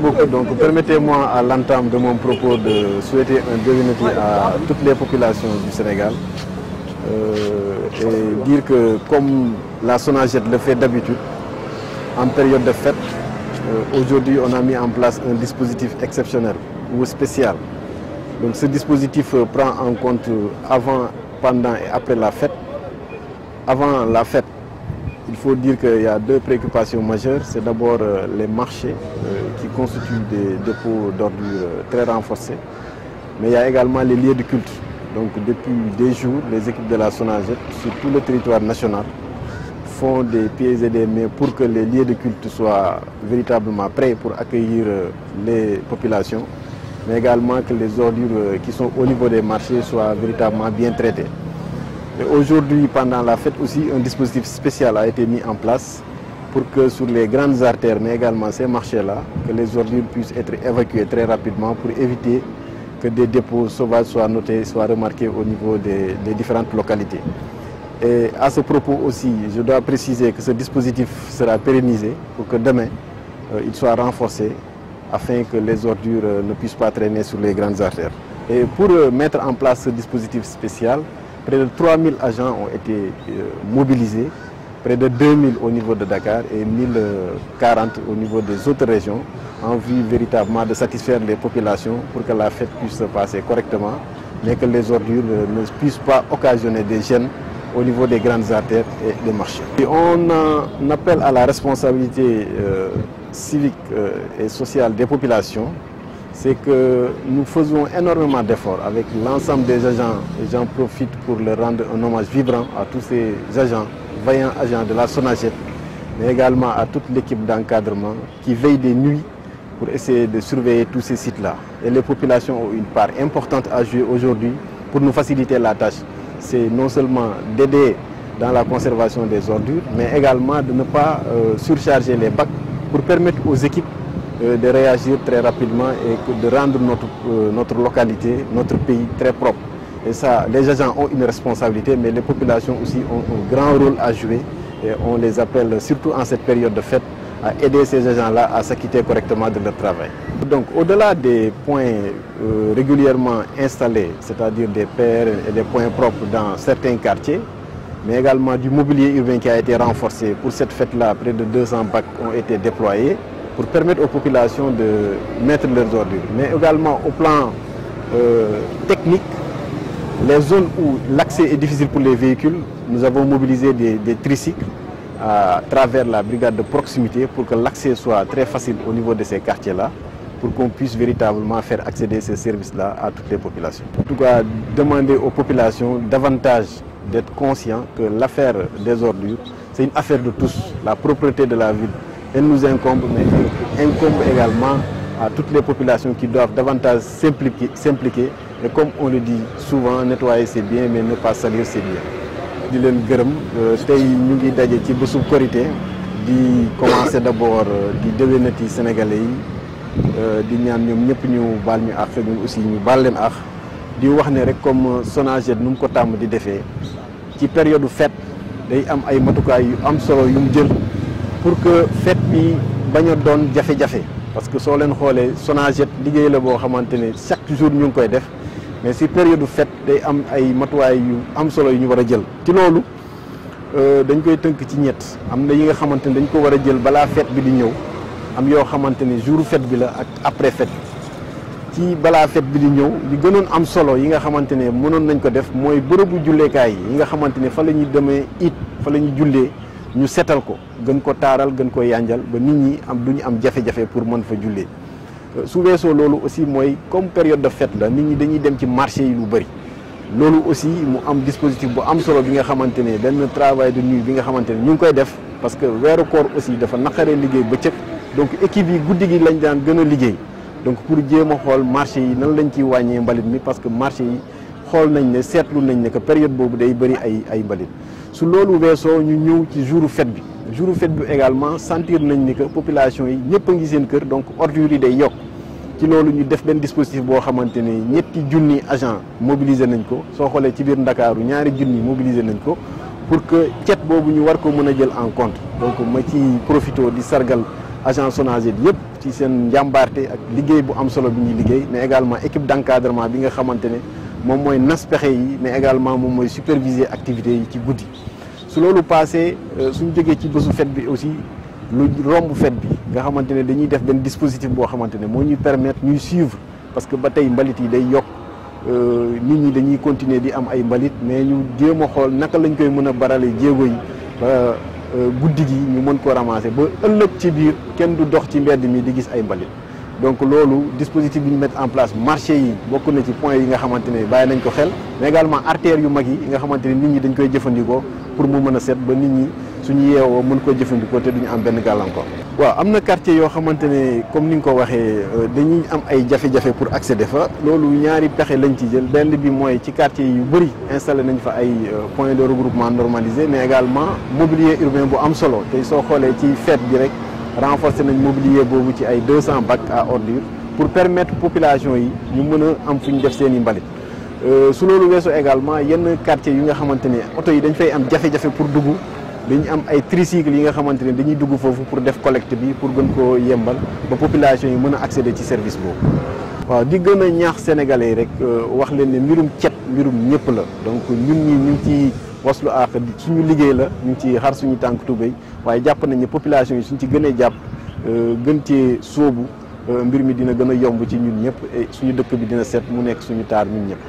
beaucoup. Donc permettez-moi à l'entame de mon propos de souhaiter un bienvenu à toutes les populations du Sénégal et dire que comme la SONAGED le fait d'habitude, en période de fête, aujourd'hui on a mis en place un dispositif exceptionnel ou spécial. Donc ce dispositif prend en compte avant, pendant et après la fête. Avant la fête, il faut dire qu'il y a deux préoccupations majeures. C'est d'abord les marchés qui constituent des dépôts d'ordures très renforcés. Mais il y a également les lieux de culte. Donc depuis des jours, les équipes de la SONAGED sur tout le territoire national font des pieds et des mains pour que les lieux de culte soient véritablement prêts pour accueillir les populations, mais également que les ordures qui sont au niveau des marchés soient véritablement bien traitées. Aujourd'hui, pendant la fête aussi, un dispositif spécial a été mis en place pour que sur les grandes artères, mais également ces marchés-là, que les ordures puissent être évacuées très rapidement pour éviter que des dépôts sauvages soient notés, soient remarqués au niveau des différentes localités. Et à ce propos aussi, je dois préciser que ce dispositif sera pérennisé pour que demain, il soit renforcé afin que les ordures ne puissent pas traîner sur les grandes artères. Et pour mettre en place ce dispositif spécial, près de 3000 agents ont été mobilisés, près de 2000 au niveau de Dakar et 1040 au niveau des autres régions, en vue véritablement de satisfaire les populations pour que la fête puisse se passer correctement, mais que les ordures ne puissent pas occasionner des gênes au niveau des grandes artères et des marchés. Et on appelle à la responsabilité civique et sociale des populations. C'est que nous faisons énormément d'efforts avec l'ensemble des agents, et j'en profite pour leur rendre un hommage vibrant à tous ces agents, vaillants agents de la SONAGED, mais également à toute l'équipe d'encadrement qui veille des nuits pour essayer de surveiller tous ces sites-là. Et les populations ont une part importante à jouer aujourd'hui pour nous faciliter la tâche. C'est non seulement d'aider dans la conservation des ordures, mais également de ne pas surcharger les bacs pour permettre aux équipes de réagir très rapidement et de rendre notre localité, notre pays très propre. Et ça, les agents ont une responsabilité, mais les populations aussi ont un grand rôle à jouer. Et on les appelle, surtout en cette période de fête, à aider ces agents-là à s'acquitter correctement de leur travail. Donc, au-delà des points régulièrement installés, c'est-à-dire des paires et des points propres dans certains quartiers, mais également du mobilier urbain qui a été renforcé. Pour cette fête-là, près de 200 bacs ont été déployés pour permettre aux populations de mettre leurs ordures. Mais également au plan technique, les zones où l'accès est difficile pour les véhicules, nous avons mobilisé des tricycles à travers la brigade de proximité pour que l'accès soit très facile au niveau de ces quartiers-là, pour qu'on puisse véritablement faire accéder ces services-là à toutes les populations. En tout cas, demander aux populations davantage d'être conscients que l'affaire des ordures, c'est une affaire de tous. La propreté de la ville, elle nous incombe, mais elle incombe également à toutes les populations qui doivent davantage s'impliquer. Et comme on le dit souvent, nettoyer c'est bien, mais ne pas salir c'est bien. di leen gërëm tey ñu ngi daje ci bésub Korité di commencer d'abord di déwénati sénégalais yi di ñaan ñoom ñëpp ñu baal ñu àq ñun aussi ñu baal leen àq di wax ne rek comme SONAGED nu mu ko tàmm di defee ci période fête day am ay matukaay yu am solo yu mu jël pour que fête bi bañ a doon jafe-jafe parce que soo leen xoolee SONAGED liggéey la boo xamante ne chaque jour ñu ngi koy def mais si période fête day am ay matuwaay yu am solo yu ñu war a jël ci loolu dañ koy tënk ci ñett am na yi nga xamante ne dañ ko war a jël balaa fête bi di ñëw am yoo xamante ne jour fête bi la ak après fête ci balaa fête bi di ñëw li gënoon am solo yi nga xamante ne mënoon nañ ko def mooy bërëbu julleekaay yi nga xamante ne fa la ñuy demee it fa la ñuy jullee ñu setal ko gën ko taaral gën ko yanjal ba nit ñi am du ñu am jafe-jafe pour mën fa jullee su weesoo loolu aussi mooy comme période de fête la nit ñi dañuy dem ci marché yi lu bëri loolu aussi mu am dispositif bu am solo bi nga xamante ne benn travail de nuit bi nga xamante ne ñu ngi koy def parce que weeru koor aussi dafa naqaree liggéey bëccëg donc équipe yi guddi gi lañ daan gën a liggéey donc pour jéem a xool marché yi nan lañ ciy wàññee mbalit mi parce que marché yi xool nañ ne seetlu nañ ne que période boobu day bëri ay mbalit su loolu weesoo ñu ñëw ci jouru fête bi jouru fête bi également sentir nañ ni que population yi ñëpp a ngi seen kër donc ordures yi day yokk ci loolu ñu def benn dispositif boo xamante ne ñetti junni agent mobilisé nañ ko soo xoolee ci biir Ndakaaru ñaari junni mobilisé nañ ko pour que cet boobu ñu war ko mën a jël en compte donc ma ci profito di sargal agent SONAGED yëpp ci seen njàmbaarte ak liggéey bu am solo bi ñuy liggéey, mais également équipe d'encadrement bi nga xamante ne moom mooy nas pexe yi, mais également moom mooy superviser activités yi ci guddi. su loolu passé suñu jógee ci bésu fête bi aussi lu romb fête bi nga xamante ne dañuy def benn dispositif boo xamante ne moo ñuy permettre ñuy suivre, parce que ba tey mbalit yi day yokk, nit ñi dañuy continuer di am ay mbalit, mais ñu jéem a xool naka lañ koy mën a barale jéego yi ba guddi gi ñu mën ko ramasser ba ëllëg ci biir kenn du dox ci mbedd mi di gis ay mbalit. donc loolu dispositif bi ñu mettre en place, marché yi bokk na ci point yi nga xamante ne bàyyi nañ ko xel, mais également artères yu mag yi nga xamante ne nit ñi dañ koy jëfandikoo pour mu mën a set ba nit ñi suñu yeewoo mën ko jëfandikoo te duñu am benn gàllankoor. waaw am na quartier yoo xamante ne comme ni nga ko waxee dañuy am ay jafe-jafe pour accéder fa. loolu ñaari pexe lañ ci jël, benn bi mooy ci quartier yu bëri installé nañ fa ay points de regroupement normalisé, mais également mobilier urbain bu am solo. tey soo xoolee ci fête bi rek renforcer nañ mobilier boobu ci ay 200 bacs à ordures pour permettre population yi ñu mën a am fu ñu def seen i mbalit. su loolu weesoo également yenn quartier yu nga xamante ne oto yi dañ fay am jafe-jafe pour dugg, dañu am ay tricycle yi nga xamante ne dañuy dugg foofu pour def collecte bi pour gën koo yembal ba population yi mën a accéder ci service boobu. waaw di gën a ñaax sénégalais yi rek wax leen ne mbirum cet mbirum ñëpp la, donc ñun ñi ñu ngi ci waslu àq suñu liggéey la, ñu ngi ci xar suñu tànk tubéy, waaye jàpp nañ ne population yi suñ ci gënee jàpp gën cee sóobu mbir mi dina gën a yomb ci ñun ñëpp et suñu dëkk bi dina set mu nekk suñu taar ñun ñëpp.